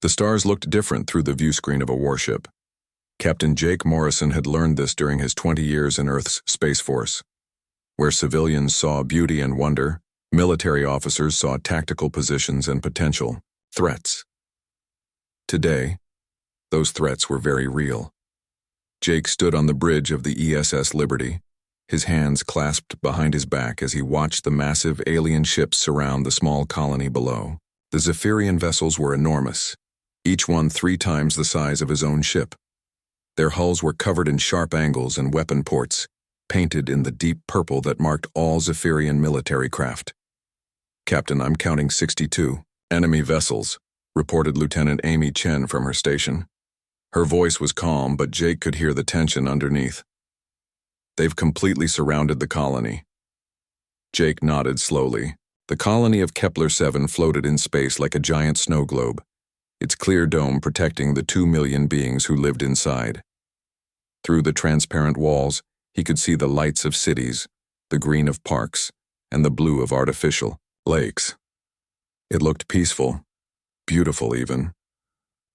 The stars looked different through the view screen of a warship. Captain Jake Morrison had learned this during his 20 years in Earth's Space Force. Where civilians saw beauty and wonder, military officers saw tactical positions and potential threats. Today, those threats were very real. Jake stood on the bridge of the ESS Liberty, his hands clasped behind his back as he watched the massive alien ships surround the small colony below. The Zephyrian vessels were enormous, each one 3 times the size of his own ship. Their hulls were covered in sharp angles and weapon ports, painted in the deep purple that marked all Zephyrian military craft. "Captain, I'm counting 62 enemy vessels," reported Lieutenant Amy Chen from her station. Her voice was calm, but Jake could hear the tension underneath. "They've completely surrounded the colony." Jake nodded slowly. The colony of Kepler-7 floated in space like a giant snow globe, its clear dome protecting the 2 million beings who lived inside. Through the transparent walls, he could see the lights of cities, the green of parks, and the blue of artificial lakes. It looked peaceful, beautiful even.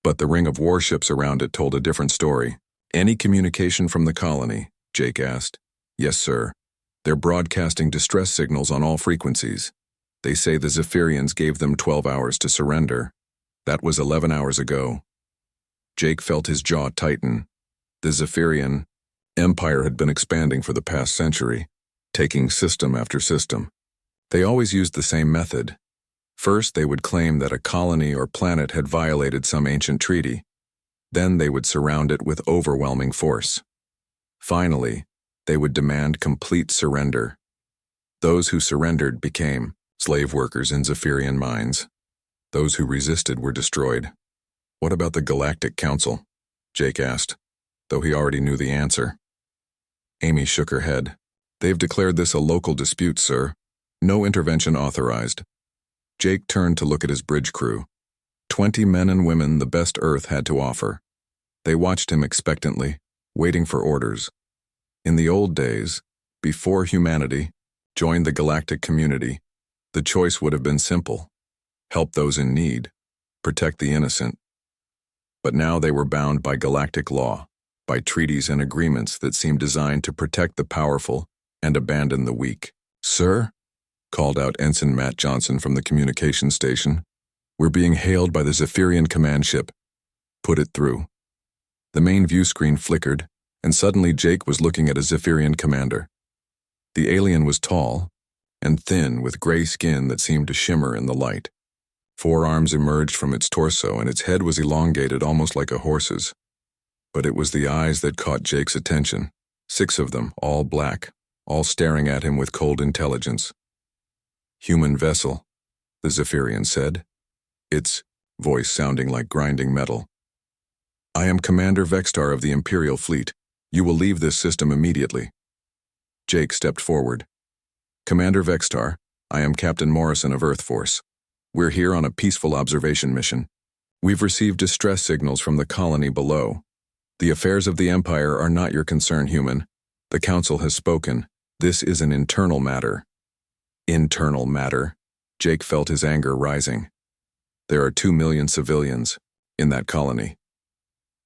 But the ring of warships around it told a different story. "Any communication from the colony?" Jake asked. "Yes, sir. They're broadcasting distress signals on all frequencies. They say the Zephyrians gave them 12 hours to surrender. That was 11 hours ago." Jake felt his jaw tighten. The Zephyrian empire had been expanding for the past century, taking system after system. They always used the same method. First, they would claim that a colony or planet had violated some ancient treaty. Then they would surround it with overwhelming force. Finally, they would demand complete surrender. Those who surrendered became slave workers in Zephyrian mines. Those who resisted were destroyed. "What about the Galactic Council?" Jake asked, though he already knew the answer. Amy shook her head. "They've declared this a local dispute, sir. No intervention authorized." Jake turned to look at his bridge crew. 20 men and women the best Earth had to offer. They watched him expectantly, waiting for orders. In the old days, before humanity joined the galactic community, the choice would have been simple: help those in need, protect the innocent. But now they were bound by galactic law, by treaties and agreements that seemed designed to protect the powerful and abandon the weak. "Sir," called out Ensign Matt Johnson from the communications station, "we're being hailed by the Zephyrian command ship. Put it through." The main view screen flickered, and suddenly Jake was looking at a Zephyrian commander. The alien was tall and thin, with gray skin that seemed to shimmer in the light. 4 arms emerged from its torso, and its head was elongated almost like a horse's. But it was the eyes that caught Jake's attention. 6 of them, all black, all staring at him with cold intelligence. "Human vessel," the Zephyrian said, its voice sounding like grinding metal. "I am Commander Vextar of the Imperial Fleet. You will leave this system immediately." Jake stepped forward. "Commander Vextar, I am Captain Morrison of Earth Force. We're here on a peaceful observation mission. We've received distress signals from the colony below. The affairs of the Empire are not your concern, human. The Council has spoken. This is an internal matter." Internal matter? Jake felt his anger rising. There are 2 million civilians in that colony.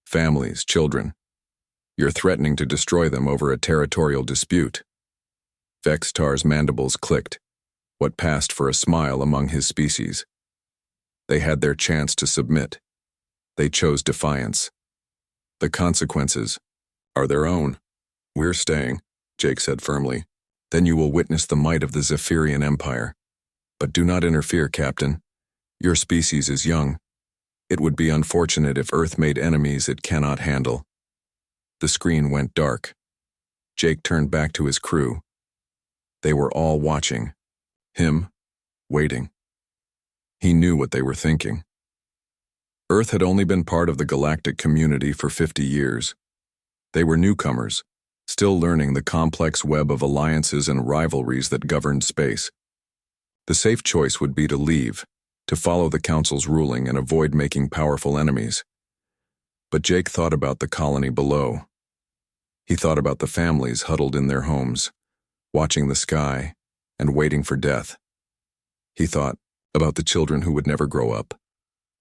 Families, children. You're threatening to destroy them over a territorial dispute. Vextar's mandibles clicked, what passed for a smile among his species. They had their chance to submit. They chose defiance. The consequences are their own. "We're staying," Jake said firmly. "Then you will witness the might of the Zephyrian Empire. But do not interfere, Captain. Your species is young. It would be unfortunate if Earth made enemies it cannot handle." The screen went dark. Jake turned back to his crew. They were all watching. Him, waiting. He knew what they were thinking. Earth had only been part of the galactic community for 50 years. They were newcomers, still learning the complex web of alliances and rivalries that governed space. The safe choice would be to leave, to follow the Council's ruling and avoid making powerful enemies. But Jake thought about the colony below. He thought about the families huddled in their homes, watching the sky and waiting for death. He thought about the children who would never grow up,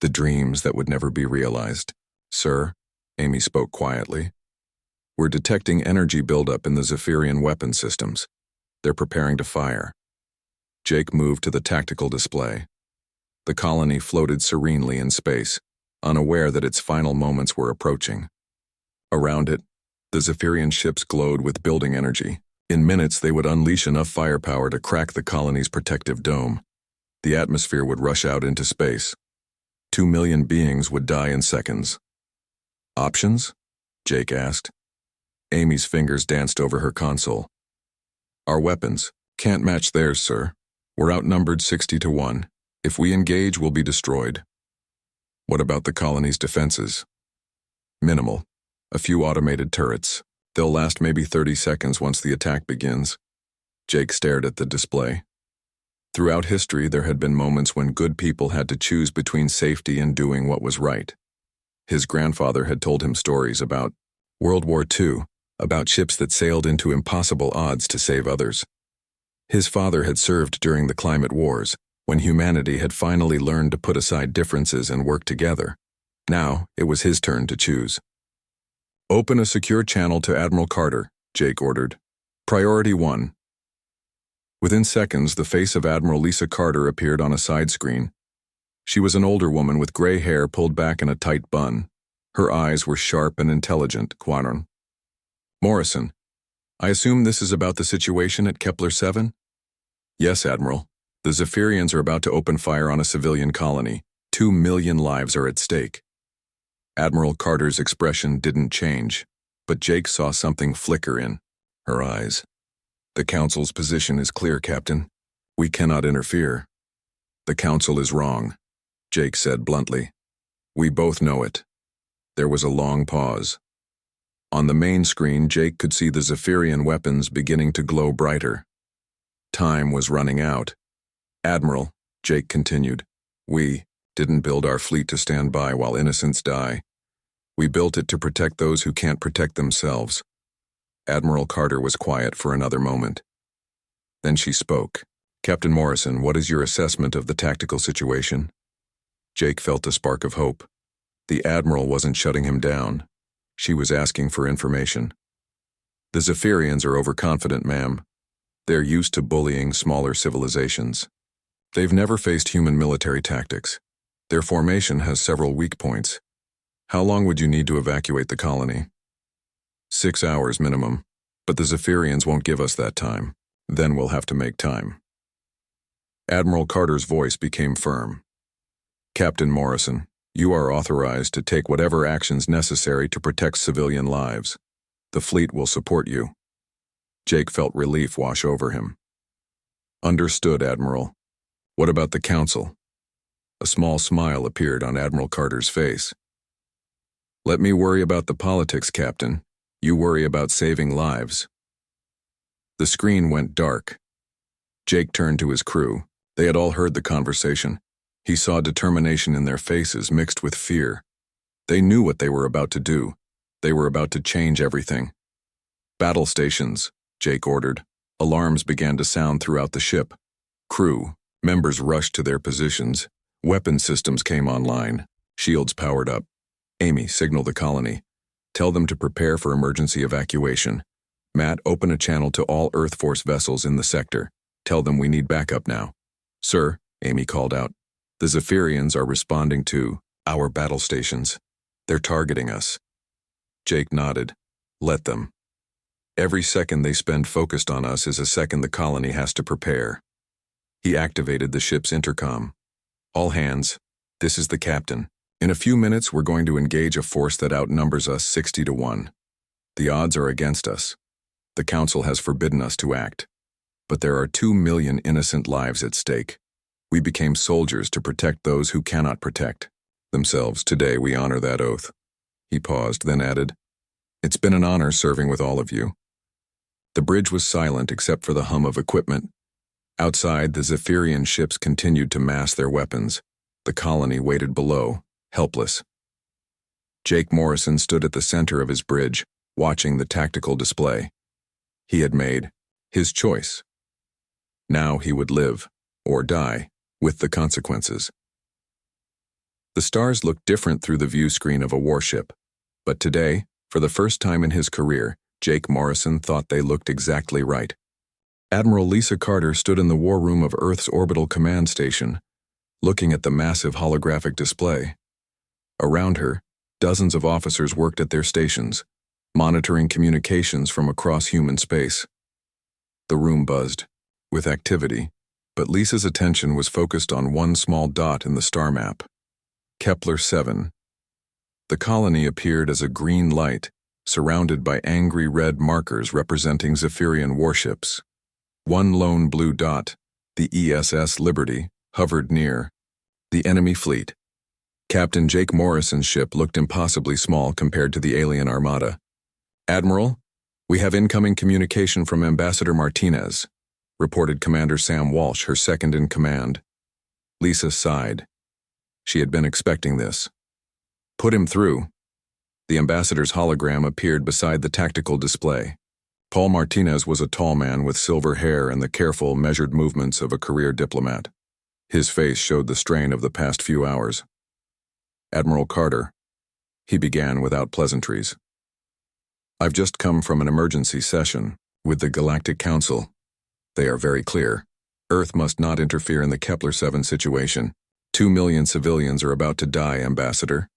The dreams that would never be realized. Sir, Amy spoke quietly. We're detecting energy buildup in the Zephyrian weapon systems. They're preparing to fire. Jake moved to the tactical display. The colony floated serenely in space, unaware that its final moments were approaching. Around it, the Zephyrian ships glowed with building energy. In minutes, they would unleash enough firepower to crack the colony's protective dome. The atmosphere would rush out into space. 2 million beings would die in seconds. Options? Jake asked. Amy's fingers danced over her console. Our weapons can't match theirs, sir. We're outnumbered 60 to 1. If we engage, we'll be destroyed. What about the colony's defenses? Minimal. A few automated turrets. They'll last maybe 30 seconds once the attack begins. Jake stared at the display. Throughout history, there had been moments when good people had to choose between safety and doing what was right. His grandfather had told him stories about World War II, about ships that sailed into impossible odds to save others. His father had served during the climate wars, when humanity had finally learned to put aside differences and work together. Now, it was his turn to choose. Open a secure channel to Admiral Carter, Jake ordered. Priority 1. Within seconds, the face of Admiral Lisa Carter appeared on a side screen. She was an older woman with gray hair pulled back in a tight bun. Her eyes were sharp and intelligent. Quadron. Morrison, I assume this is about the situation at Kepler 7? Yes, Admiral. The Zephyrians are about to open fire on a civilian colony. 2 million lives are at stake. Admiral Carter's expression didn't change, but Jake saw something flicker in her eyes. The Council's position is clear, Captain. We cannot interfere. The Council is wrong, Jake said bluntly. We both know it. There was a long pause. On the main screen, Jake could see the Zephyrian weapons beginning to glow brighter. Time was running out. Admiral, Jake continued, we didn't build our fleet to stand by while innocents die. We built it to protect those who can't protect themselves. Admiral Carter was quiet for another moment. Then she spoke. Captain Morrison, what is your assessment of the tactical situation? Jake felt a spark of hope. The Admiral wasn't shutting him down. She was asking for information. The Zephyrians are overconfident, ma'am. They're used to bullying smaller civilizations. They've never faced human military tactics. Their formation has several weak points. How long would you need to evacuate the colony? 6 hours minimum, but the Zephyrians won't give us that time. Then we'll have to make time. Admiral Carter's voice became firm. Captain Morrison, you are authorized to take whatever actions necessary to protect civilian lives. The fleet will support you. Jake felt relief wash over him. Understood, Admiral. What about the Council? A small smile appeared on Admiral Carter's face. Let me worry about the politics, Captain. You worry about saving lives. The screen went dark. Jake turned to his crew. They had all heard the conversation. He saw determination in their faces mixed with fear. They knew what they were about to do. They were about to change everything. Battle stations, Jake ordered. Alarms began to sound throughout the ship. Crew, members rushed to their positions. Weapon systems came online. Shields powered up. Amy, signal the colony. Tell them to prepare for emergency evacuation. Matt, open a channel to all Earth Force vessels in the sector. Tell them we need backup now. Sir, Amy called out. The Zephyrians are responding to our battle stations. They're targeting us. Jake nodded. Let them. Every second they spend focused on us is a second the colony has to prepare. He activated the ship's intercom. All hands, this is the captain. In a few minutes, we're going to engage a force that outnumbers us 60 to 1. The odds are against us. The Council has forbidden us to act. But there are 2 million innocent lives at stake. We became soldiers to protect those who cannot protect themselves. Today, we honor that oath. He paused, then added, It's been an honor serving with all of you. The bridge was silent except for the hum of equipment. Outside, the Zephyrian ships continued to mass their weapons. The colony waited below, helpless. Jake Morrison stood at the center of his bridge, watching the tactical display. He had made his choice. Now he would live, or die, with the consequences. The stars looked different through the view screen of a warship. But today, for the first time in his career, Jake Morrison thought they looked exactly right. Admiral Lisa Carter stood in the war room of Earth's orbital command station, looking at the massive holographic display. Around her, dozens of officers worked at their stations, monitoring communications from across human space. The room buzzed with activity, but Lisa's attention was focused on one small dot in the star map. Kepler 7. The colony appeared as a green light, surrounded by angry red markers representing Zephyrian warships. One lone blue dot, the ESS Liberty, hovered near. The enemy fleet. Captain Jake Morrison's ship looked impossibly small compared to the alien armada. "Admiral, we have incoming communication from Ambassador Martinez," reported Commander Sam Walsh, her second in command. Lisa sighed. She had been expecting this. "Put him through." The ambassador's hologram appeared beside the tactical display. Paul Martinez was a tall man with silver hair and the careful, measured movements of a career diplomat. His face showed the strain of the past few hours. "Admiral Carter," he began without pleasantries. "I've just come from an emergency session with the Galactic Council. They are very clear. Earth must not interfere in the Kepler 7 situation. 2 million civilians are about to die, Ambassador,"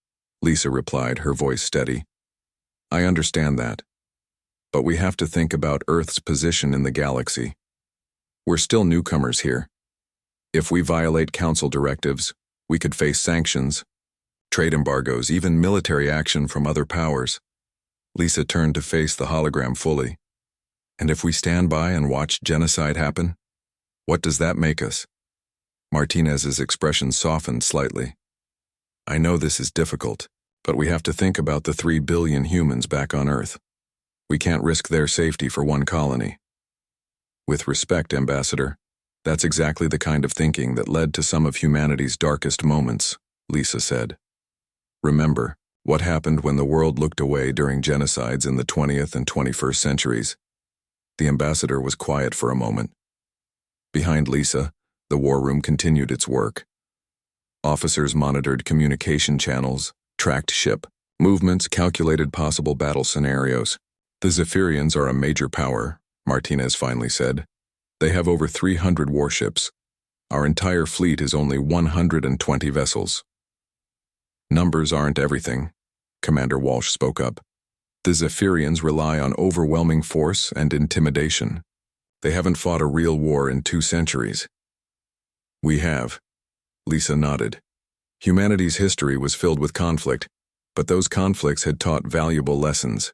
Lisa replied, her voice steady. "I understand that. But we have to think about Earth's position in the galaxy. We're still newcomers here. If we violate Council directives, we could face sanctions, trade embargoes, even military action from other powers." Lisa turned to face the hologram fully. "And if we stand by and watch genocide happen, what does that make us?" Martinez's expression softened slightly. "I know this is difficult, but we have to think about the 3 billion humans back on Earth. We can't risk their safety for one colony." "With respect, Ambassador, that's exactly the kind of thinking that led to some of humanity's darkest moments," Lisa said. "Remember what happened when the world looked away during genocides in the 20th and 21st centuries." The ambassador was quiet for a moment. Behind Lisa, the war room continued its work. Officers monitored communication channels, tracked ship movements, calculated possible battle scenarios. "The Zephyrians are a major power," Martinez finally said. "They have over 300 warships. Our entire fleet is only 120 vessels." "Numbers aren't everything," Commander Walsh spoke up. "The Zephyrians rely on overwhelming force and intimidation. They haven't fought a real war in 2 centuries. "We have." Lisa nodded. Humanity's history was filled with conflict, but those conflicts had taught valuable lessons.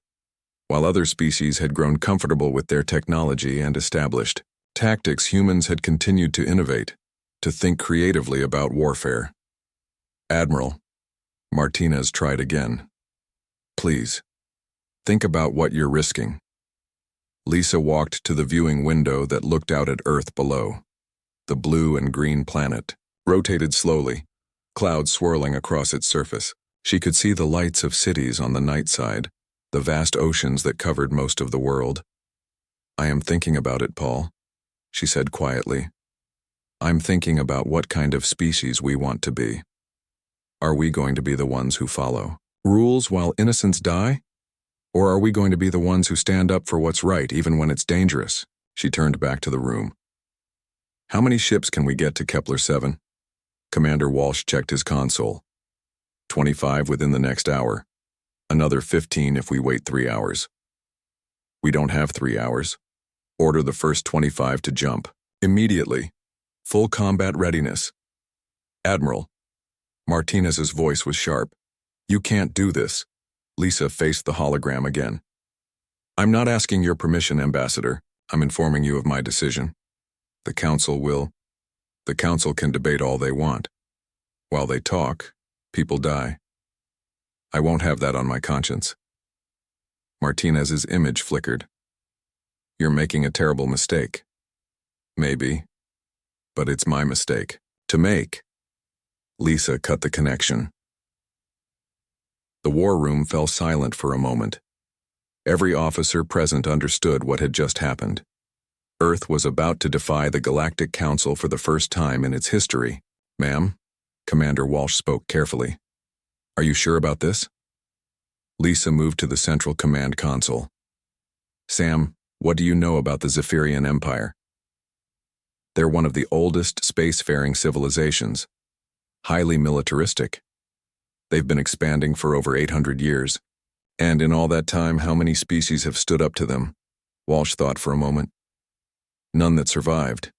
While other species had grown comfortable with their technology and established tactics, humans had continued to innovate, to think creatively about warfare. "Admiral," Martinez tried again. "Please, think about what you're risking." Lisa walked to the viewing window that looked out at Earth below. The blue and green planet rotated slowly, clouds swirling across its surface. She could see the lights of cities on the night side, the vast oceans that covered most of the world. "I am thinking about it, Paul," she said quietly. "I'm thinking about what kind of species we want to be. Are we going to be the ones who follow rules while innocents die? Or are we going to be the ones who stand up for what's right even when it's dangerous?" She turned back to the room. "How many ships can we get to Kepler 7? Commander Walsh checked his console. 25 within the next hour. Another 15 if we wait 3 hours. "We don't have 3 hours. Order the first 25 to jump. Immediately. Full combat readiness." "Admiral." Martinez's voice was sharp. "You can't do this." Lisa faced the hologram again. "I'm not asking your permission, Ambassador. I'm informing you of my decision. The Council can debate all they want. While they talk, people die. I won't have that on my conscience." Martinez's image flickered. "You're making a terrible mistake." "Maybe, but it's my mistake to make." Lisa cut the connection. The war room fell silent for a moment. Every officer present understood what had just happened. Earth was about to defy the Galactic Council for the first time in its history. "Ma'am," Commander Walsh spoke carefully. Are you sure about this? Lisa moved to the central command console. Sam, what do you know about the Zephyrian Empire? They're one of the oldest spacefaring civilizations. Highly militaristic. They've been expanding for over 800 years. And in all that time, how many species have stood up to them? Walsh thought for a moment. None that survived.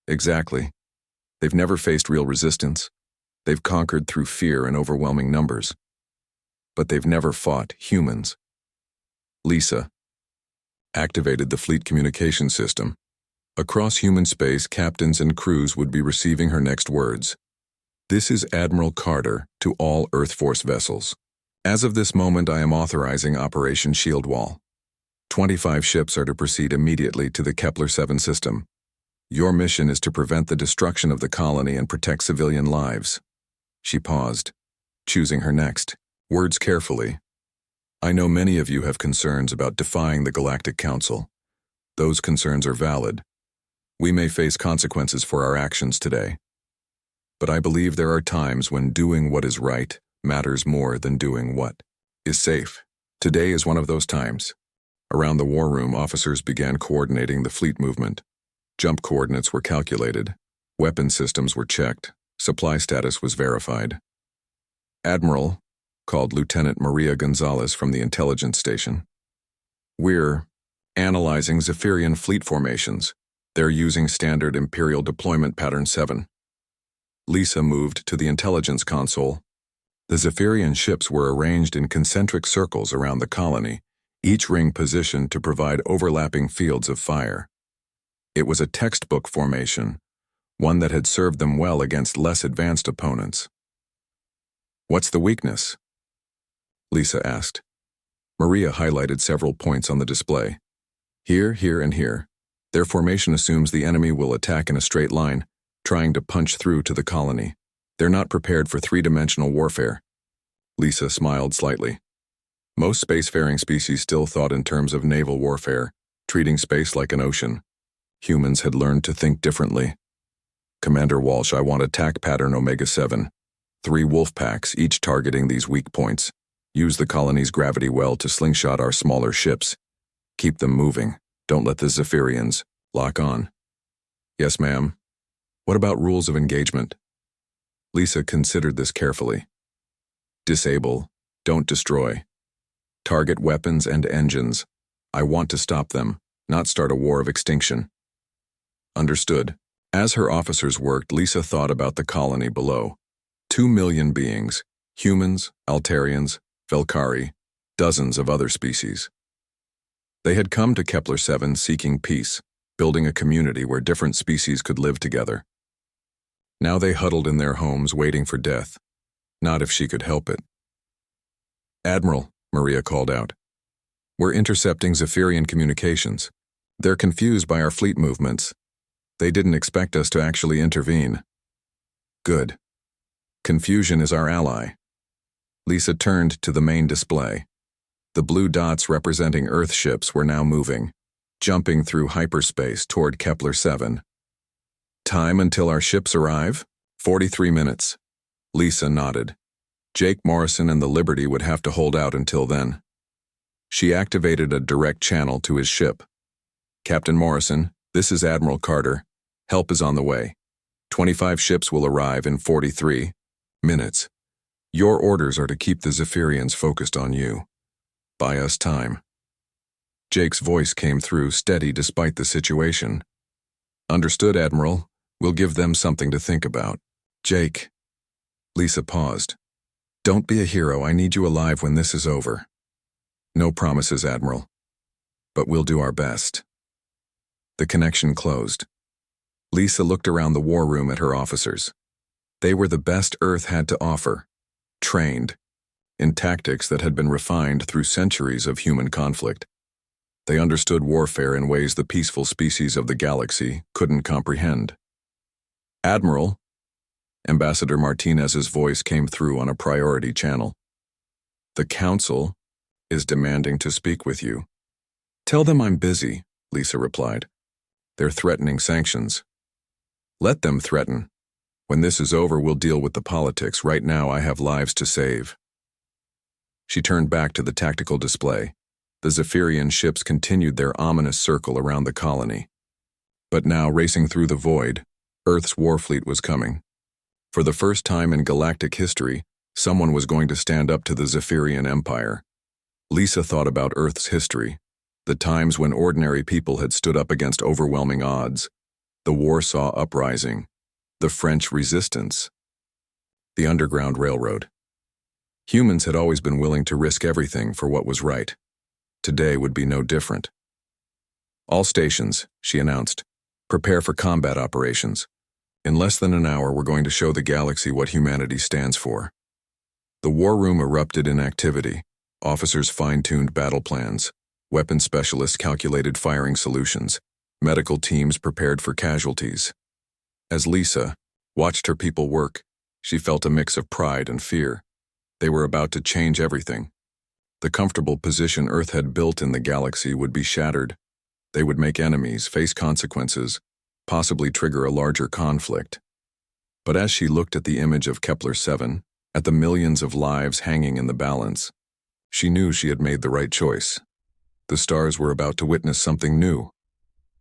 Exactly. They've never faced real resistance. They've conquered through fear and overwhelming numbers. But they've never fought humans. Lisa activated the fleet communication system. Across human space, captains and crews would be receiving her next words. This is Admiral Carter to all Earth Force vessels. As of this moment, I am authorizing Operation Shield Wall. 25 ships are to proceed immediately to the Kepler-7 system. Your mission is to prevent the destruction of the colony and protect civilian lives. She paused, choosing her next words carefully. I know many of you have concerns about defying the Galactic Council. Those concerns are valid. We may face consequences for our actions today. But I believe there are times when doing what is right matters more than doing what is safe. Today is one of those times. Around the war room, officers began coordinating the fleet movement. Jump coordinates were calculated. Weapon systems were checked. Supply status was verified. Admiral, called Lieutenant Maria Gonzalez from the intelligence station. We're analyzing Zephyrian fleet formations. They're using standard Imperial Deployment Pattern 7. Lisa moved to the intelligence console. The Zephyrian ships were arranged in concentric circles around the colony, each ring positioned to provide overlapping fields of fire. It was a textbook formation, one that had served them well against less advanced opponents. What's the weakness? Lisa asked. Maria highlighted several points on the display. Here, here, and here. Their formation assumes the enemy will attack in a straight line, trying to punch through to the colony. They're not prepared for three-dimensional warfare. Lisa smiled slightly. Most spacefaring species still thought in terms of naval warfare, treating space like an ocean. Humans had learned to think differently. Commander Walsh, I want attack pattern Omega-7. 3 wolf packs, each targeting these weak points. Use the colony's gravity well to slingshot our smaller ships. Keep them moving. Don't let the Zephyrians lock on. Yes, ma'am. What about rules of engagement? Lisa considered this carefully. Disable. Don't destroy. Target weapons and engines. I want to stop them, not start a war of extinction. Understood. As her officers worked, Lisa thought about the colony below. 2 million beings. Humans, Altarians, Velkari, dozens of other species. They had come to Kepler-7 seeking peace, building a community where different species could live together. Now they huddled in their homes waiting for death, not if she could help it. Admiral, Maria called out. We're intercepting Zephyrian communications. They're confused by our fleet movements. They didn't expect us to actually intervene. Good. Confusion is our ally. Lisa turned to the main display. The blue dots representing Earth ships were now moving, jumping through hyperspace toward Kepler-7. Time until our ships arrive? 43 minutes. Lisa nodded. Jake Morrison and the Liberty would have to hold out until then. She activated a direct channel to his ship. Captain Morrison, this is Admiral Carter. Help is on the way. 25 ships will arrive in 43 minutes. Your orders are to keep the Zephyrians focused on you. Buy us time. Jake's voice came through, steady despite the situation. Understood, Admiral. We'll give them something to think about. Jake. Lisa paused. Don't be a hero. I need you alive when this is over. No promises, Admiral. But we'll do our best. The connection closed. Lisa looked around the war room at her officers. They were the best Earth had to offer, trained in tactics that had been refined through centuries of human conflict. They understood warfare in ways the peaceful species of the galaxy couldn't comprehend. Admiral, Ambassador Martinez's voice came through on a priority channel. The Council is demanding to speak with you. Tell them I'm busy, Lisa replied. They're threatening sanctions. Let them threaten. When this is over, we'll deal with the politics. Right now, I have lives to save. She turned back to the tactical display. The Zephyrian ships continued their ominous circle around the colony. But now, racing through the void, Earth's warfleet was coming. For the first time in galactic history, someone was going to stand up to the Zephyrian Empire. Lisa thought about Earth's history, the times when ordinary people had stood up against overwhelming odds, the Warsaw Uprising, the French Resistance, the Underground Railroad. Humans had always been willing to risk everything for what was right. Today would be no different. All stations, she announced, prepare for combat operations. In less than an hour, we're going to show the galaxy what humanity stands for. The war room erupted in activity. Officers fine-tuned battle plans. Weapon specialists calculated firing solutions. Medical teams prepared for casualties. As Lisa watched her people work, she felt a mix of pride and fear. They were about to change everything. The comfortable position Earth had built in the galaxy would be shattered. They would make enemies, face consequences, possibly trigger a larger conflict. But as she looked at the image of Kepler 7, at the millions of lives hanging in the balance, she knew she had made the right choice. The stars were about to witness something new.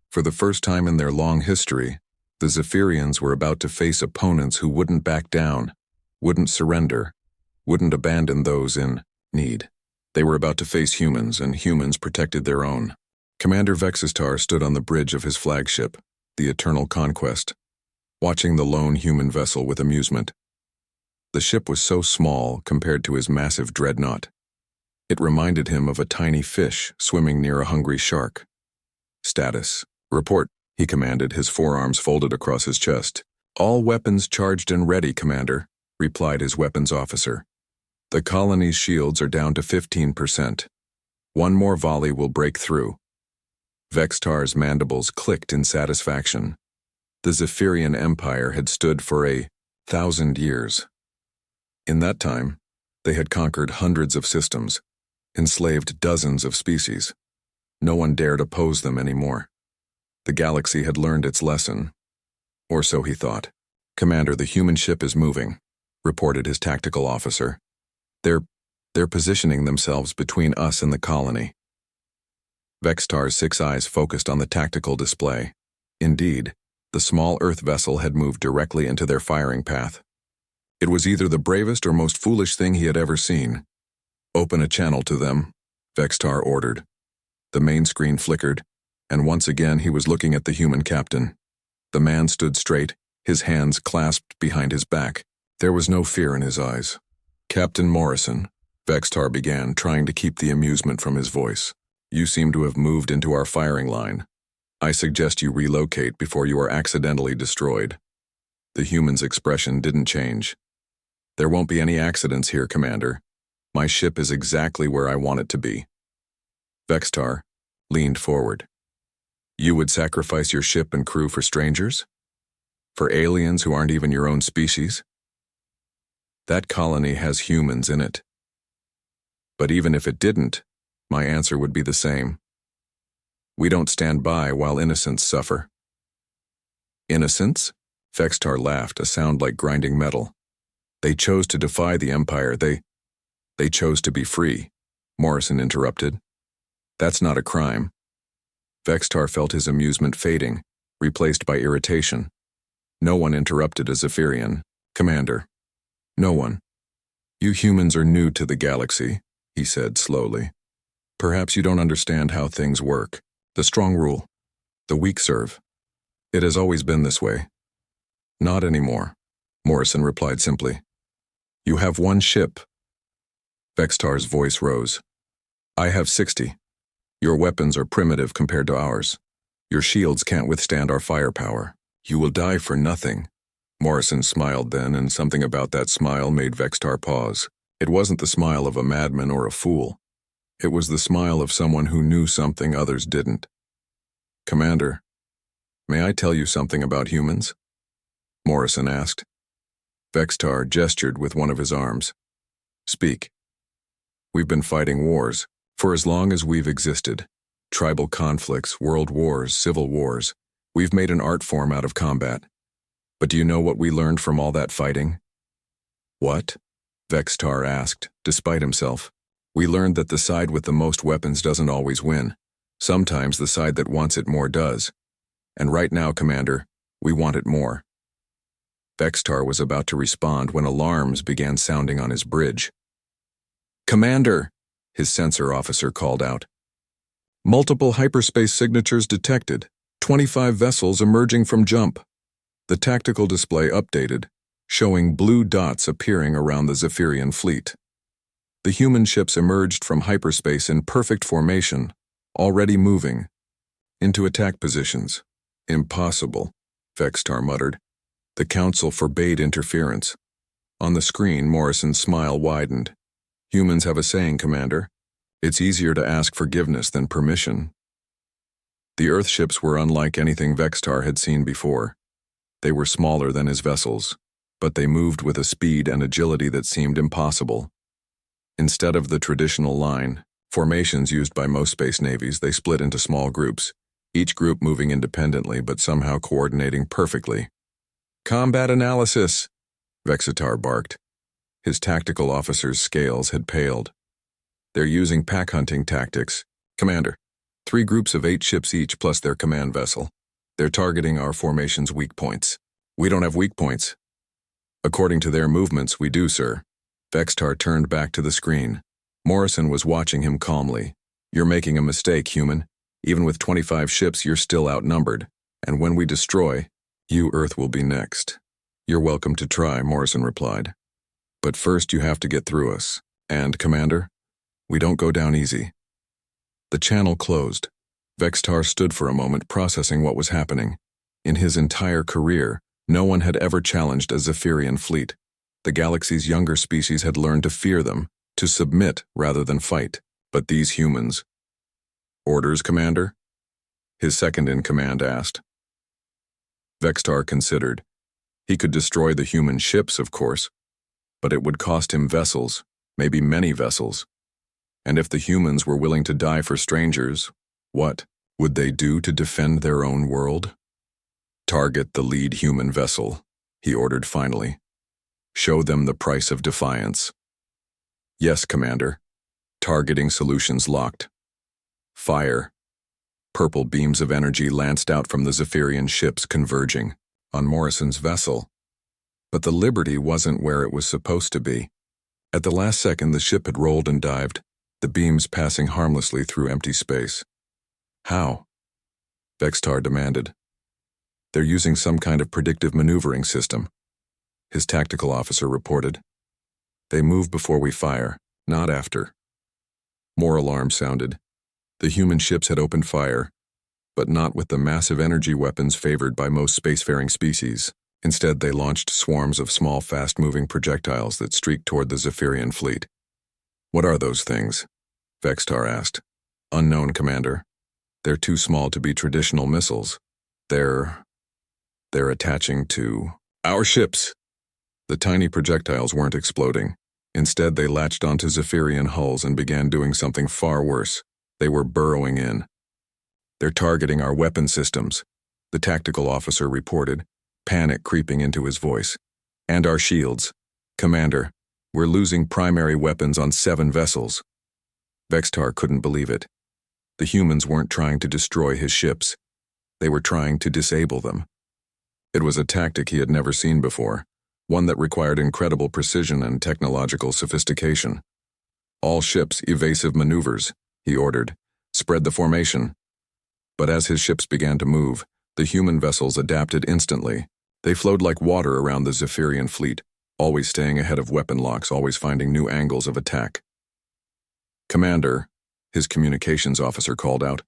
For the first time in their long history, the Zephyrians were about to face opponents who wouldn't back down, wouldn't surrender, wouldn't abandon those in need. They were about to face humans, and humans protected their own. Commander Vexistar stood on the bridge of his flagship, the Eternal Conquest, watching the lone human vessel with amusement. The ship was so small compared to his massive dreadnought. It reminded him of a tiny fish swimming near a hungry shark. Status. Report, he commanded, his forearms folded across his chest. All weapons charged and ready, Commander, replied his weapons officer. The colony's shields are down to 15%. One more volley will break through. Vextar's mandibles clicked in satisfaction. The Zephyrian Empire had stood for 1,000 years. In that time, they had conquered hundreds of systems, enslaved dozens of species. No one dared oppose them anymore. The galaxy had learned its lesson. Or so he thought. Commander, the human ship is moving, reported his tactical officer. They're positioning themselves between us and the colony. Vextar's 6 eyes focused on the tactical display. Indeed, the small Earth vessel had moved directly into their firing path. It was either the bravest or most foolish thing he had ever seen. Open a channel to them, Vextar ordered. The main screen flickered, and once again he was looking at the human captain. The man stood straight, his hands clasped behind his back. There was no fear in his eyes. Captain Morrison, Vextar began, trying to keep the amusement from his voice. You seem to have moved into our firing line. I suggest you relocate before you are accidentally destroyed. The human's expression didn't change. There won't be any accidents here, Commander. My ship is exactly where I want it to be. Vextar leaned forward. You would sacrifice your ship and crew for strangers? For aliens who aren't even your own species? That colony has humans in it. But even if it didn't, my answer would be the same. We don't stand by while innocents suffer. Innocents? Vextar laughed, a sound like grinding metal. They chose to defy the Empire. They chose to be free, Morrison interrupted. That's not a crime. Vextar felt his amusement fading, replaced by irritation. No one interrupted a Zephyrian. Commander. No one. You humans are new to the galaxy, he said slowly. Perhaps you don't understand how things work. The strong rule. The weak serve. It has always been this way. Not anymore, Morrison replied simply. You have one ship. Vextar's voice rose. I have 60. Your weapons are primitive compared to ours. Your shields can't withstand our firepower. You will die for nothing. Morrison smiled then, and something about that smile made Vextar pause. It wasn't the smile of a madman or a fool. It was the smile of someone who knew something others didn't. Commander, may I tell you something about humans? Morrison asked. Vextar gestured with one of his arms. Speak. We've been fighting wars for as long as we've existed. Tribal conflicts, world wars, civil wars. We've made an art form out of combat. But do you know what we learned from all that fighting? What? Vextar asked, despite himself. We learned that the side with the most weapons doesn't always win. Sometimes the side that wants it more does. And right now, Commander, we want it more. Vextar was about to respond when alarms began sounding on his bridge. Commander, his sensor officer called out. Multiple hyperspace signatures detected. 25 vessels emerging from jump. The tactical display updated, showing blue dots appearing around the Zephyrian fleet. The human ships emerged from hyperspace in perfect formation, already moving. Into attack positions. Impossible, Vextar muttered. The Council forbade interference. On the screen, Morrison's smile widened. Humans have a saying, Commander. It's easier to ask forgiveness than permission. The Earth ships were unlike anything Vextar had seen before. They were smaller than his vessels, but they moved with a speed and agility that seemed impossible. Instead of the traditional line, formations used by most space navies, they split into small groups, each group moving independently but somehow coordinating perfectly. Combat analysis, Vexitar barked. His tactical officer's scales had paled. They're using pack hunting tactics. Commander, 3 groups of 8 ships each plus their command vessel. They're targeting our formation's weak points. We don't have weak points. According to their movements, we do, sir. Vextar turned back to the screen. Morrison was watching him calmly. You're making a mistake, human. Even with 25 ships, you're still outnumbered. And when we destroy, you, Earth, will be next. You're welcome to try, Morrison replied. But first you have to get through us. And, Commander, we don't go down easy. The channel closed. Vextar stood for a moment processing what was happening. In his entire career, no one had ever challenged a Zephyrian fleet. The galaxy's younger species had learned to fear them, to submit rather than fight. But these humans... Orders, Commander? His second-in-command asked. Vextar considered. He could destroy the human ships, of course, but it would cost him vessels, maybe many vessels. And if the humans were willing to die for strangers, what would they do to defend their own world? Target the lead human vessel, he ordered finally. Show them the price of defiance. Yes, Commander. Targeting solutions locked. Fire. Purple beams of energy lanced out from the Zephyrian ships converging on Morrison's vessel. But the Liberty wasn't where it was supposed to be. At the last second, the ship had rolled and dived, the beams passing harmlessly through empty space. How? Vextar demanded. They're using some kind of predictive maneuvering system, his tactical officer reported. They move before we fire, not after. More alarms sounded. The human ships had opened fire, but not with the massive energy weapons favored by most spacefaring species. Instead, they launched swarms of small, fast-moving projectiles that streaked toward the Zephyrian fleet. What are those things? Vextar asked. Unknown, Commander. They're too small to be traditional missiles. They're attaching to our ships. The tiny projectiles weren't exploding. Instead, they latched onto Zephyrian hulls and began doing something far worse. They were burrowing in. They're targeting our weapon systems, the tactical officer reported, panic creeping into his voice. And our shields. Commander, we're losing primary weapons on 7 vessels. Vextar couldn't believe it. The humans weren't trying to destroy his ships. They were trying to disable them. It was a tactic he had never seen before, one that required incredible precision and technological sophistication. All ships, evasive maneuvers, he ordered. Spread the formation. But as his ships began to move, the human vessels adapted instantly. They flowed like water around the Zephyrian fleet, always staying ahead of weapon locks, always finding new angles of attack. Commander, his communications officer called out.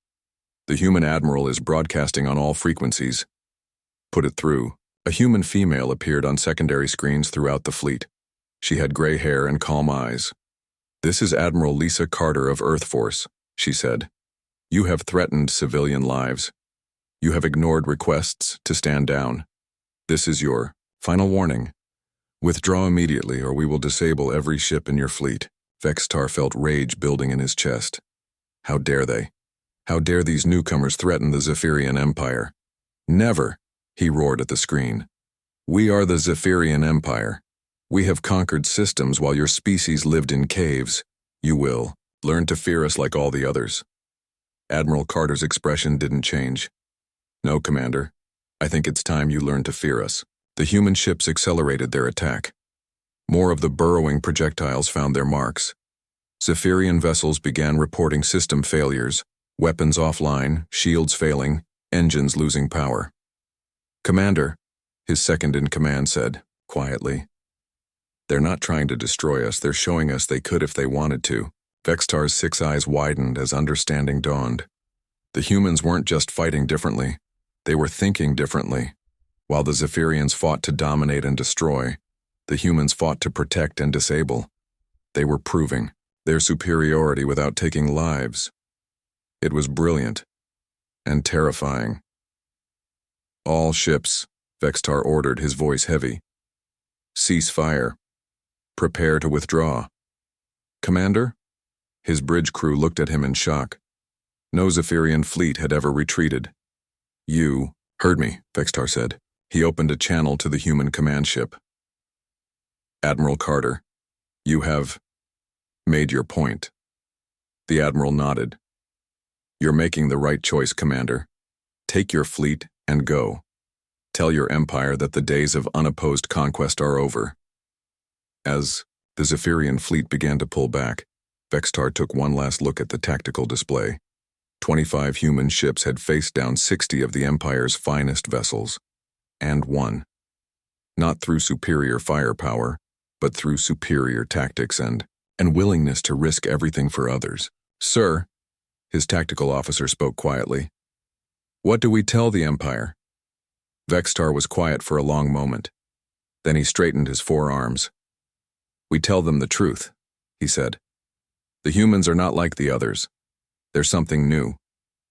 The human admiral is broadcasting on all frequencies. Put it through. A human female appeared on secondary screens throughout the fleet. She had gray hair and calm eyes. This is Admiral Lisa Carter of Earth Force, she said. You have threatened civilian lives. You have ignored requests to stand down. This is your final warning. Withdraw immediately or we will disable every ship in your fleet. Vextar felt rage building in his chest. How dare they? How dare these newcomers threaten the Zephyrian Empire? Never, he roared at the screen. We are the Zephyrian Empire. We have conquered systems while your species lived in caves. You will learn to fear us like all the others. Admiral Carter's expression didn't change. No, Commander. I think it's time you learn to fear us. The human ships accelerated their attack. More of the burrowing projectiles found their marks. Zephyrian vessels began reporting system failures, weapons offline, shields failing, engines losing power. Commander, his second-in-command said, quietly. They're not trying to destroy us, they're showing us they could if they wanted to. Vextar's 6 eyes widened as understanding dawned. The humans weren't just fighting differently, they were thinking differently. While the Zephyrians fought to dominate and destroy, the humans fought to protect and disable. They were proving their superiority without taking lives. It was brilliant and terrifying. All ships, Vextar ordered, his voice heavy. Cease fire. Prepare to withdraw. Commander? His bridge crew looked at him in shock. No Zephyrian fleet had ever retreated. You heard me, Vextar said. He opened a channel to the human command ship. Admiral Carter, you have made your point. The Admiral nodded. You're making the right choice, Commander. Take your fleet and go. Tell your empire that the days of unopposed conquest are over. As the Zephyrian fleet began to pull back, Vextar took one last look at the tactical display. 25 human ships had faced down 60 of the Empire's finest vessels, and won. Not through superior firepower, but through superior tactics and willingness to risk everything for others. Sir, his tactical officer spoke quietly. What do we tell the Empire? Vextar was quiet for a long moment. Then he straightened his forearms. We tell them the truth, he said. The humans are not like the others. They're something new,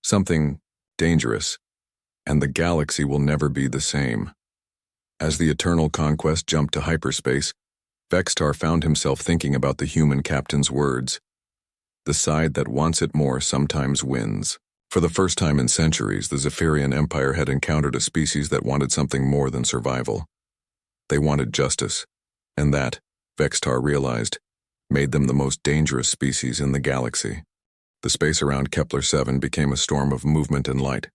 something dangerous, and the galaxy will never be the same. As the Eternal Conquest jumped to hyperspace, Vextar found himself thinking about the human captain's words. The side that wants it more sometimes wins. For the first time in centuries, the Zephyrian Empire had encountered a species that wanted something more than survival. They wanted justice, and that, Vextar realized, made them the most dangerous species in the galaxy. The space around Kepler 7 became a storm of movement and light.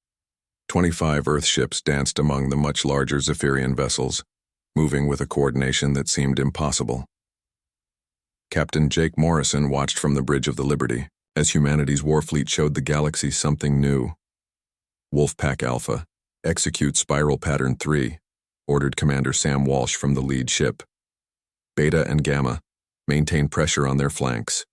25 Earth ships danced among the much larger Zephyrian vessels, moving with a coordination that seemed impossible. Captain Jake Morrison watched from the bridge of the Liberty as humanity's warfleet showed the galaxy something new. Wolfpack Alpha, execute Spiral Pattern 3, ordered Commander Sam Walsh from the lead ship. Beta and Gamma, maintain pressure on their flanks.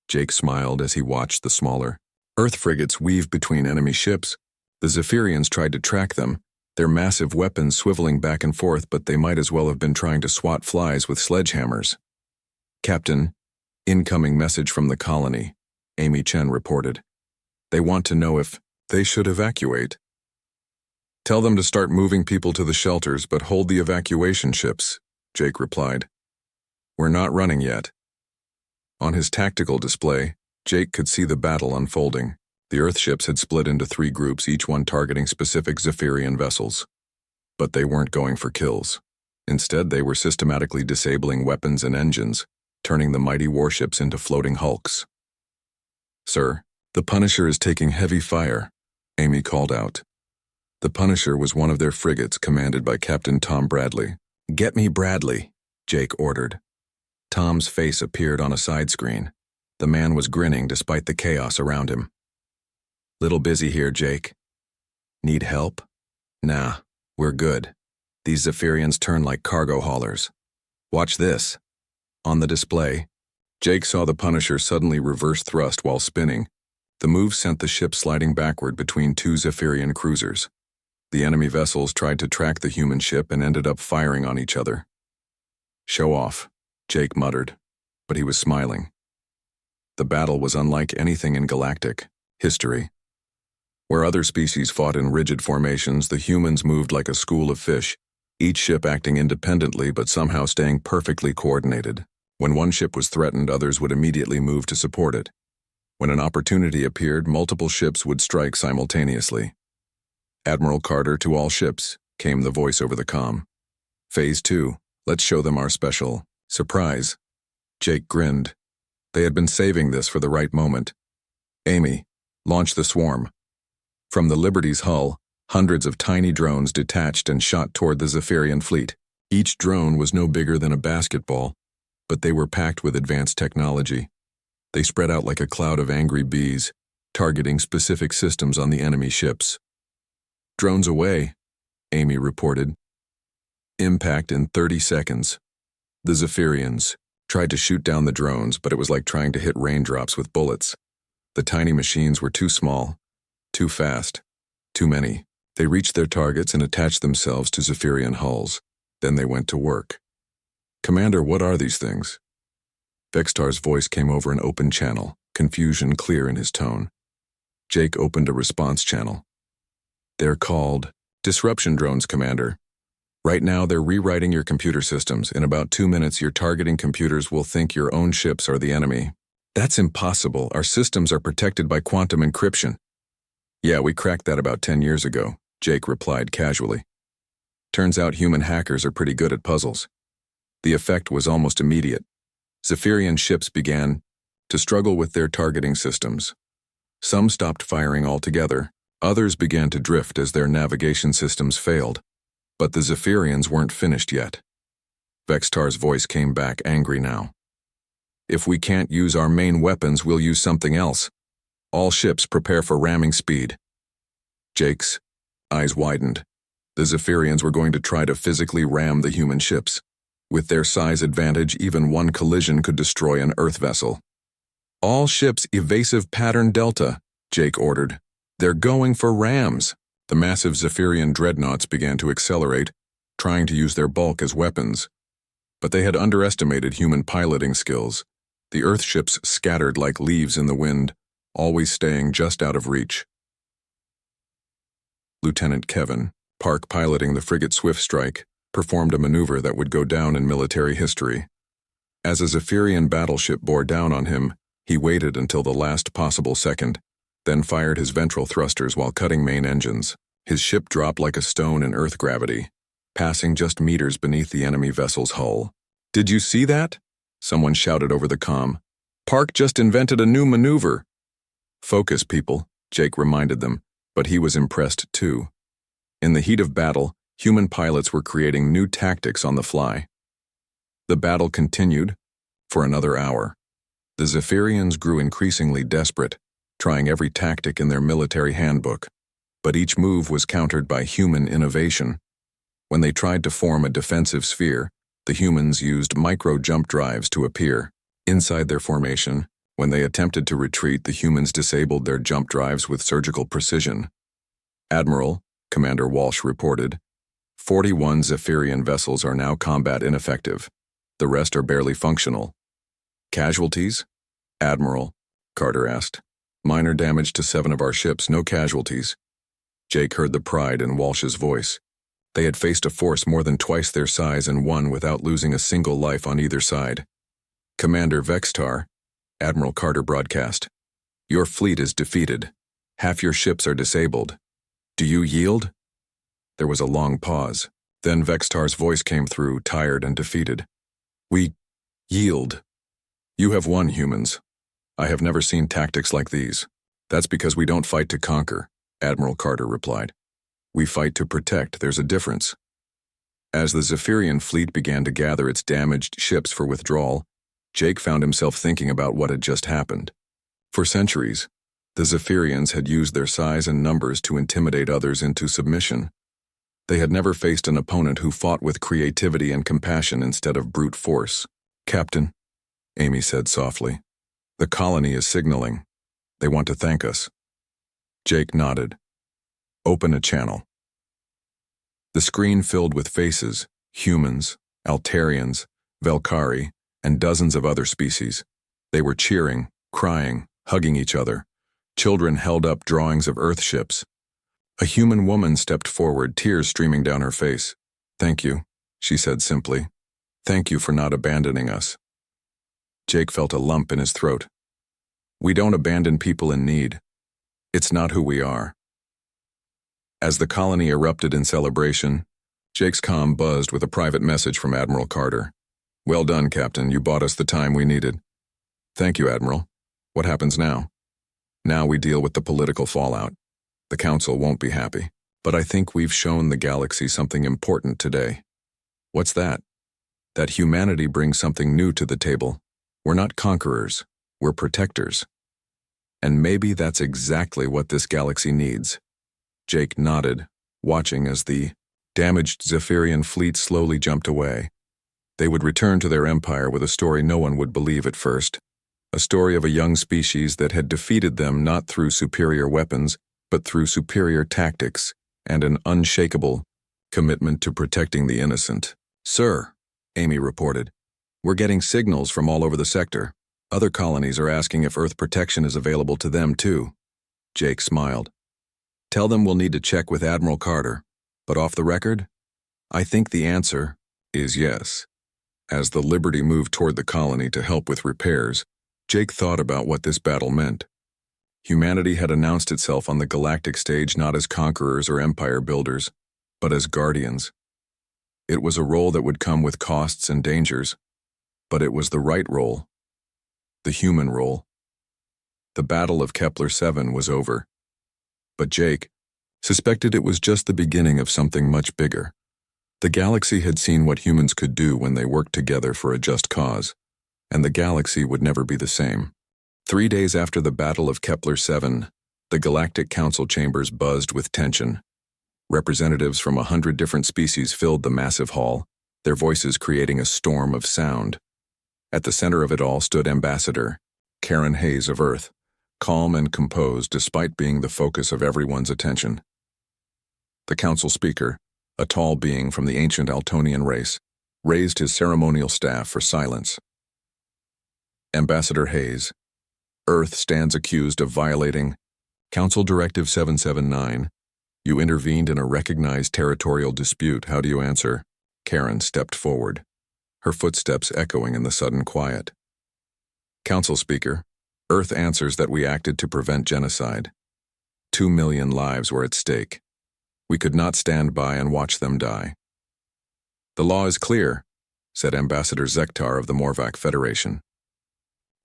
Jake smiled as he watched the smaller Earth frigates weave between enemy ships. The Zephyrians tried to track them, their massive weapons swiveling back and forth, but they might as well have been trying to swat flies with sledgehammers. Captain, incoming message from the colony, Amy Chen reported. They want to know if they should evacuate. Tell them to start moving people to the shelters, but hold the evacuation ships, Jake replied. We're not running yet. On his tactical display, Jake could see the battle unfolding. The Earth ships had split into 3 groups, each one targeting specific Zephyrian vessels. But they weren't going for kills. Instead, they were systematically disabling weapons and engines, turning the mighty warships into floating hulks. Sir, the Punisher is taking heavy fire, Amy called out. The Punisher was one of their frigates commanded by Captain Tom Bradley. Get me Bradley, Jake ordered. Tom's face appeared on a side screen. The man was grinning despite the chaos around him. Little busy here, Jake. Need help? Nah, we're good. These Zephyrians turn like cargo haulers. Watch this. On the display, Jake saw the Punisher suddenly reverse thrust while spinning. The move sent the ship sliding backward between 2 Zephyrian cruisers. The enemy vessels tried to track the human ship and ended up firing on each other. Show off, Jake muttered, but he was smiling. The battle was unlike anything in galactic history. Where other species fought in rigid formations, the humans moved like a school of fish, each ship acting independently but somehow staying perfectly coordinated. When one ship was threatened, others would immediately move to support it. When an opportunity appeared, multiple ships would strike simultaneously. Admiral Carter, to all ships, came the voice over the comm. Phase 2. Let's show them our special surprise. Jake grinned. They had been saving this for the right moment. Amy, launch the swarm. From the Liberty's hull, hundreds of tiny drones detached and shot toward the Zephyrian fleet. Each drone was no bigger than a basketball, but they were packed with advanced technology. They spread out like a cloud of angry bees, targeting specific systems on the enemy ships. Drones away, Amy reported. Impact in 30 seconds. The Zephyrians tried to shoot down the drones, but it was like trying to hit raindrops with bullets. The tiny machines were too small, too fast, too many. They reached their targets and attached themselves to Zephyrian hulls. Then they went to work. Commander, what are these things? Vextar's voice came over an open channel, confusion clear in his tone. Jake opened a response channel. They're called disruption drones, Commander. Right now, they're rewriting your computer systems. In about 2 minutes, your targeting computers will think your own ships are the enemy. That's impossible. Our systems are protected by quantum encryption. Yeah, we cracked that about 10 years ago, Jake replied casually. Turns out human hackers are pretty good at puzzles. The effect was almost immediate. Zephyrian ships began to struggle with their targeting systems. Some stopped firing altogether. Others began to drift as their navigation systems failed. But the Zephyrians weren't finished yet. Vextar's voice came back, angry now. If we can't use our main weapons, we'll use something else. All ships prepare for ramming speed. Jake's eyes widened. The Zephyrians were going to try to physically ram the human ships. With their size advantage, even one collision could destroy an Earth vessel. All ships evasive pattern Delta, Jake ordered. They're going for rams. The massive Zephyrian dreadnoughts began to accelerate, trying to use their bulk as weapons. But they had underestimated human piloting skills. The Earth ships scattered like leaves in the wind, always staying just out of reach. Lieutenant Kevin, Park piloting the frigate Swift Strike, performed a maneuver that would go down in military history. As a Zephyrian battleship bore down on him, he waited until the last possible second, then fired his ventral thrusters while cutting main engines. His ship dropped like a stone in Earth gravity, passing just meters beneath the enemy vessel's hull. "Did you see that?" Someone shouted over the comm. "Park just invented a new maneuver." "Focus, people," Jake reminded them, but he was impressed too. In the heat of battle, human pilots were creating new tactics on the fly. The battle continued for another hour. The Zephyrians grew increasingly desperate, trying every tactic in their military handbook, but each move was countered by human innovation. When they tried to form a defensive sphere, the humans used micro-jump drives to appear inside their formation. When they attempted to retreat, the humans disabled their jump drives with surgical precision. "Admiral," Commander Walsh reported, 41 Zephyrian vessels are now combat ineffective. The rest are barely functional. "Casualties?" "Admiral," Carter asked. "Minor damage to 7 of our ships, no casualties." Jake heard the pride in Walsh's voice. They had faced a force more than twice their size and won without losing a single life on either side. "Commander Vextar," Admiral Carter broadcast, "your fleet is defeated. Half your ships are disabled. Do you yield?" There was a long pause. Then Vextar's voice came through, tired and defeated. "We yield. You have won, humans. I have never seen tactics like these. That's because we don't fight to conquer," Admiral Carter replied. "We fight to protect. There's a difference." As the Zephyrian fleet began to gather its damaged ships for withdrawal, Jake found himself thinking about what had just happened. For centuries, the Zephyrians had used their size and numbers to intimidate others into submission. They had never faced an opponent who fought with creativity and compassion instead of brute force. "Captain," Amy said softly, "the colony is signaling. They want to thank us." Jake nodded. "Open a channel." The screen filled with faces, humans, Altarians, Velkari, and dozens of other species. They were cheering, crying, hugging each other. Children held up drawings of Earth ships. A human woman stepped forward, tears streaming down her face. "Thank you," she said simply. "Thank you for not abandoning us." Jake felt a lump in his throat. We don't abandon people in need. It's not who we are. As the colony erupted in celebration, Jake's comm buzzed with a private message from Admiral Carter. Well done, Captain. You bought us the time we needed. Thank you, Admiral. What happens now? Now we deal with the political fallout. The Council won't be happy. But I think we've shown the galaxy something important today. What's that? That humanity brings something new to the table. We're not conquerors. We're protectors. And maybe that's exactly what this galaxy needs. Jake nodded, watching as the damaged Zephyrian fleet slowly jumped away. They would return to their empire with a story no one would believe at first. A story of a young species that had defeated them not through superior weapons, but through superior tactics and an unshakable commitment to protecting the innocent. Sir, Amy reported, we're getting signals from all over the sector. Other colonies are asking if Earth protection is available to them too. Jake smiled. Tell them we'll need to check with Admiral Carter, but off the record, I think the answer is yes. As the Liberty moved toward the colony to help with repairs, Jake thought about what this battle meant. Humanity had announced itself on the galactic stage not as conquerors or empire builders, but as guardians. It was a role that would come with costs and dangers, but it was the right role. The human role. The Battle of Kepler 7 was over, but Jake suspected it was just the beginning of something much bigger. The galaxy had seen what humans could do when they worked together for a just cause, and the galaxy would never be the same. 3 days after the Battle of Kepler 7, the Galactic Council chambers buzzed with tension. Representatives from 100 different species filled the massive hall, their voices creating a storm of sound. At the center of it all stood Ambassador Karen Hayes of Earth, calm and composed despite being the focus of everyone's attention. The council speaker, a tall being from the ancient Altonian race, raised his ceremonial staff for silence. Ambassador Hayes, Earth stands accused of violating Council Directive 779. You intervened in a recognized territorial dispute. How do you answer? Karen stepped forward, her footsteps echoing in the sudden quiet. Council Speaker, Earth answers that we acted to prevent genocide. 2 million lives were at stake. We could not stand by and watch them die. The law is clear, said Ambassador Zektar of the Morvac Federation.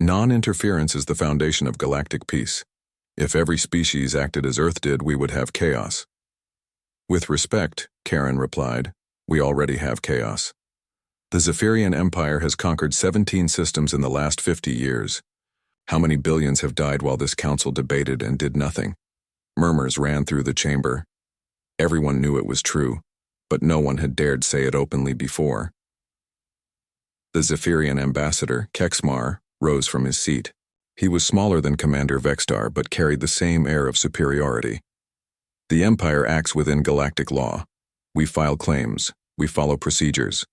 Non-interference is the foundation of galactic peace. If every species acted as Earth did, we would have chaos. With respect, Karen replied, we already have chaos. The Zephyrian Empire has conquered 17 systems in the last 50 years. How many billions have died while this council debated and did nothing? Murmurs ran through the chamber. Everyone knew it was true, but no one had dared say it openly before. The Zephyrian ambassador, Kexmar, rose from his seat. He was smaller than Commander Vextar, but carried the same air of superiority. The Empire acts within galactic law. We file claims. We follow procedures.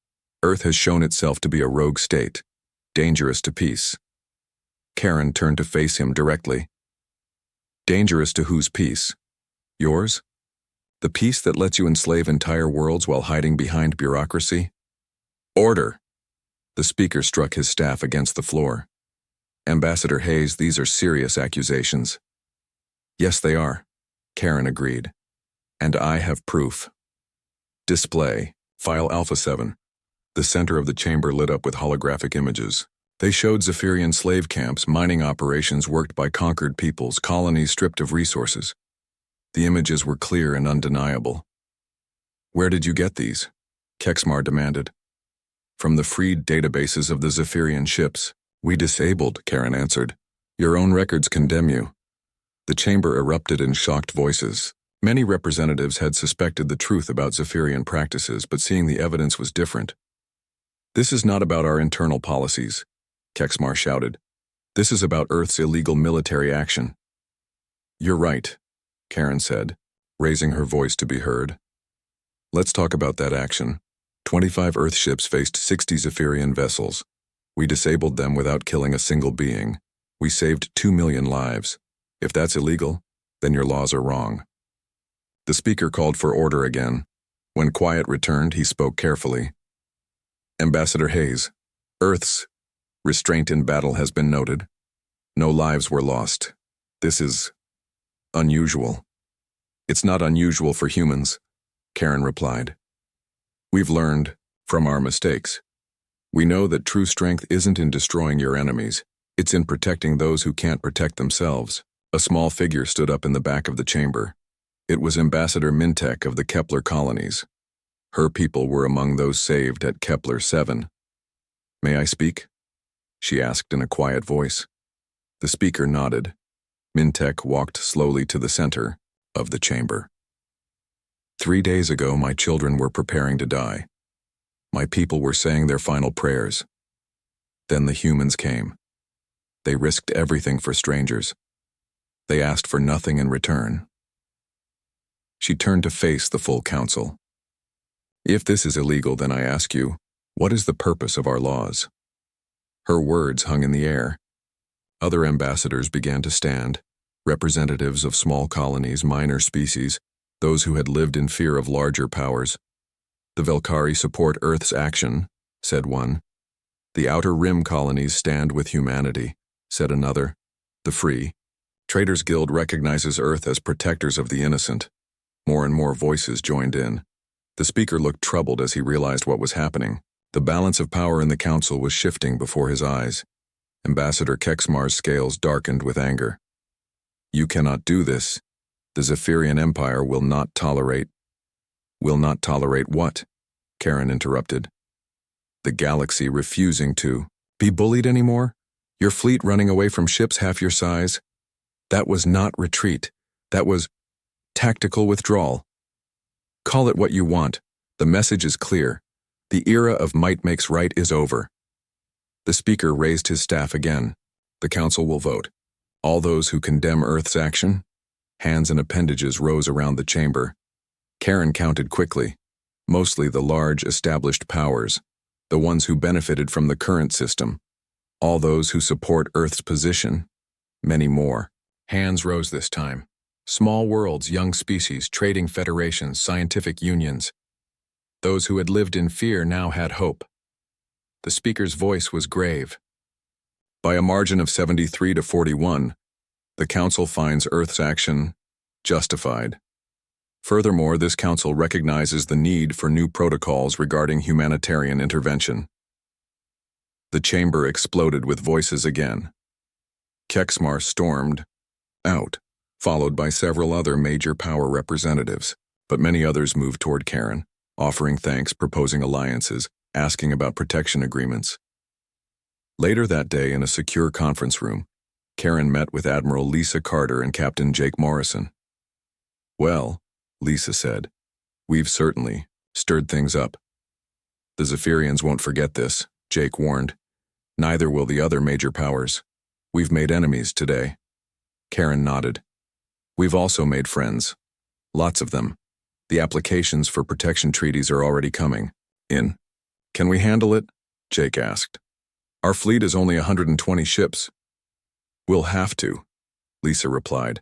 Earth has shown itself to be a rogue state, dangerous to peace. Karen turned to face him directly. Dangerous to whose peace? Yours? The peace that lets you enslave entire worlds while hiding behind bureaucracy? Order! The speaker struck his staff against the floor. Ambassador Hayes, these are serious accusations. Yes, they are, Karen agreed. And I have proof. Display, File Alpha 7. The center of the chamber lit up with holographic images. They showed Zephyrian slave camps, mining operations worked by conquered peoples, colonies stripped of resources. The images were clear and undeniable. Where did you get these? Kexmar demanded. From the freed databases of the Zephyrian ships. We disabled, Karen answered. Your own records condemn you. The chamber erupted in shocked voices. Many representatives had suspected the truth about Zephyrian practices, but seeing the evidence was different. This is not about our internal policies, Kexmar shouted. This is about Earth's illegal military action. You're right, Karen said, raising her voice to be heard. Let's talk about that action. 25 Earth ships faced 60 Zephyrian vessels. We disabled them without killing a single being. We saved 2 million lives. If that's illegal, then your laws are wrong. The speaker called for order again. When quiet returned, he spoke carefully. Ambassador Hayes, Earth's restraint in battle has been noted. No lives were lost. This is unusual. It's not unusual for humans, Karen replied. We've learned from our mistakes. We know that true strength isn't in destroying your enemies, it's in protecting those who can't protect themselves. A small figure stood up in the back of the chamber. It was Ambassador Mintek of the Kepler colonies. Her people were among those saved at Kepler 7. "May I speak?" she asked in a quiet voice. The speaker nodded. Mintek walked slowly to the center of the chamber. 3 days ago, my children were preparing to die. My people were saying their final prayers. Then the humans came. They risked everything for strangers. They asked for nothing in return. She turned to face the full council. "If this is illegal, then I ask you, what is the purpose of our laws?" Her words hung in the air. Other ambassadors began to stand, representatives of small colonies, minor species, those who had lived in fear of larger powers. "The Velkari support Earth's action," said one. "The Outer Rim colonies stand with humanity," said another. "The Free Traders Guild recognizes Earth as protectors of the innocent." More and more voices joined in. The speaker looked troubled as he realized what was happening. The balance of power in the council was shifting before his eyes. Ambassador Kexmar's scales darkened with anger. "You cannot do this. The Zephyrian Empire will not tolerate—" "Will not tolerate what?" Karen interrupted. "The galaxy refusing to be bullied anymore? Your fleet running away from ships half your size? That was not retreat. That was tactical withdrawal. Call it what you want. The message is clear. The era of might makes right is over." The speaker raised his staff again. "The council will vote. All those who condemn Earth's action?" Hands and appendages rose around the chamber. Karen counted quickly. Mostly the large, established powers, the ones who benefited from the current system. All those who support Earth's position. Many more. Hands rose this time. Small worlds, young species, trading federations, scientific unions. Those who had lived in fear now had hope. The speaker's voice was grave. "By a margin of 73 to 41, the council finds Earth's action justified. Furthermore, this council recognizes the need for new protocols regarding humanitarian intervention." The chamber exploded with voices again. Kexmar stormed out, followed by several other major power representatives, but many others moved toward Karen, offering thanks, proposing alliances, asking about protection agreements. Later that day, in a secure conference room, Karen met with Admiral Lisa Carter and Captain Jake Morrison. "Well," Lisa said, "we've certainly stirred things up. The Zephyrians won't forget this," Jake warned. "Neither will the other major powers. We've made enemies today." Karen nodded. "We've also made friends. Lots of them. The applications for protection treaties are already coming in." "Can we handle it?" Jake asked. "Our fleet is only 120 ships." "We'll have to," Lisa replied.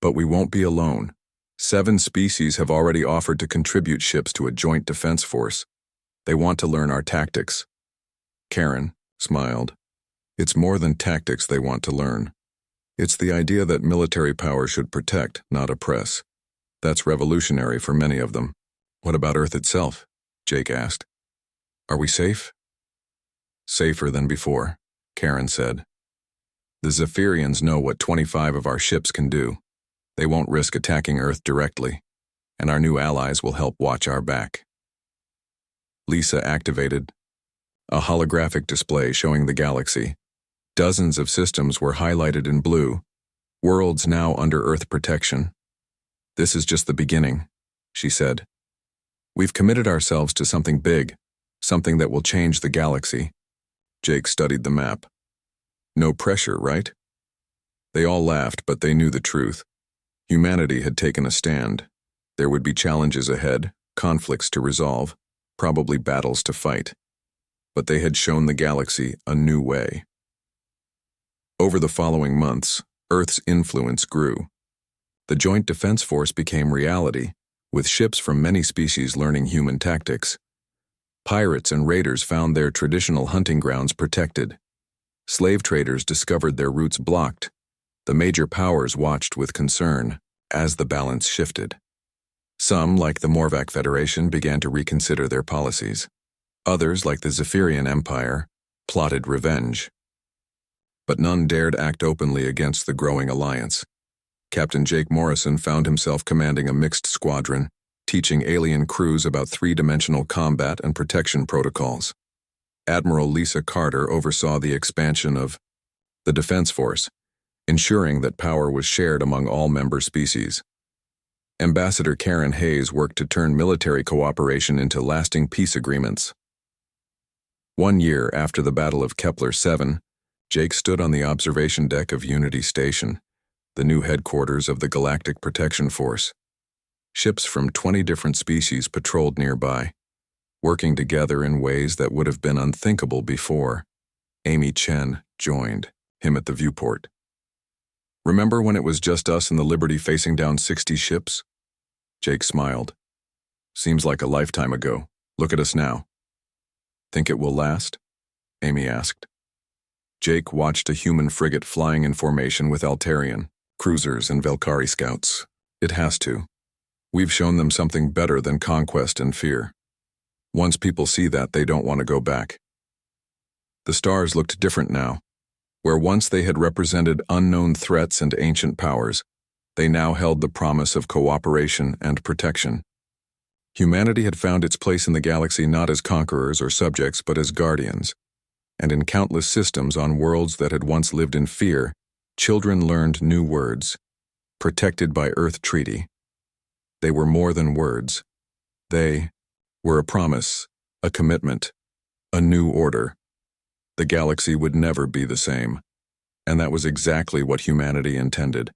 "But we won't be alone. 7 species have already offered to contribute ships to a joint defense force. They want to learn our tactics." Karen smiled. "It's more than tactics they want to learn. It's the idea that military power should protect, not oppress. That's revolutionary for many of them." "What about Earth itself?" Jake asked. "Are we safe?" "Safer than before," Karen said. "The Zephyrians know what 25 of our ships can do. They won't risk attacking Earth directly, and our new allies will help watch our back." Lisa activated a holographic display showing the galaxy. Dozens of systems were highlighted in blue, worlds now under Earth protection. "This is just the beginning," she said. "We've committed ourselves to something big, something that will change the galaxy." Jake studied the map. "No pressure, right?" They all laughed, but they knew the truth. Humanity had taken a stand. There would be challenges ahead, conflicts to resolve, probably battles to fight. But they had shown the galaxy a new way. Over the following months, Earth's influence grew. The Joint Defense Force became reality, with ships from many species learning human tactics. Pirates and raiders found their traditional hunting grounds protected. Slave traders discovered their routes blocked. The major powers watched with concern as the balance shifted. Some, like the Morvac Federation, began to reconsider their policies. Others, like the Zephyrian Empire, plotted revenge. But none dared act openly against the growing alliance. Captain Jake Morrison found himself commanding a mixed squadron, teaching alien crews about three-dimensional combat and protection protocols. Admiral Lisa Carter oversaw the expansion of the Defense Force, ensuring that power was shared among all member species. Ambassador Karen Hayes worked to turn military cooperation into lasting peace agreements. 1 year after the Battle of Kepler-7, Jake stood on the observation deck of Unity Station, the new headquarters of the Galactic Protection Force. Ships from 20 different species patrolled nearby, working together in ways that would have been unthinkable before. Amy Chen joined him at the viewport. "Remember when it was just us and the Liberty facing down 60 ships?" Jake smiled. "Seems like a lifetime ago. Look at us now." "Think it will last?" Amy asked. Jake watched a human frigate flying in formation with Altarian cruisers and Velkari scouts. "It has to. We've shown them something better than conquest and fear. Once people see that, they don't want to go back." The stars looked different now. Where once they had represented unknown threats and ancient powers, they now held the promise of cooperation and protection. Humanity had found its place in the galaxy not as conquerors or subjects, but as guardians. And in countless systems on worlds that had once lived in fear, children learned new words, protected by Earth Treaty. They were more than words. They were a promise, a commitment, a new order. The galaxy would never be the same, and that was exactly what humanity intended.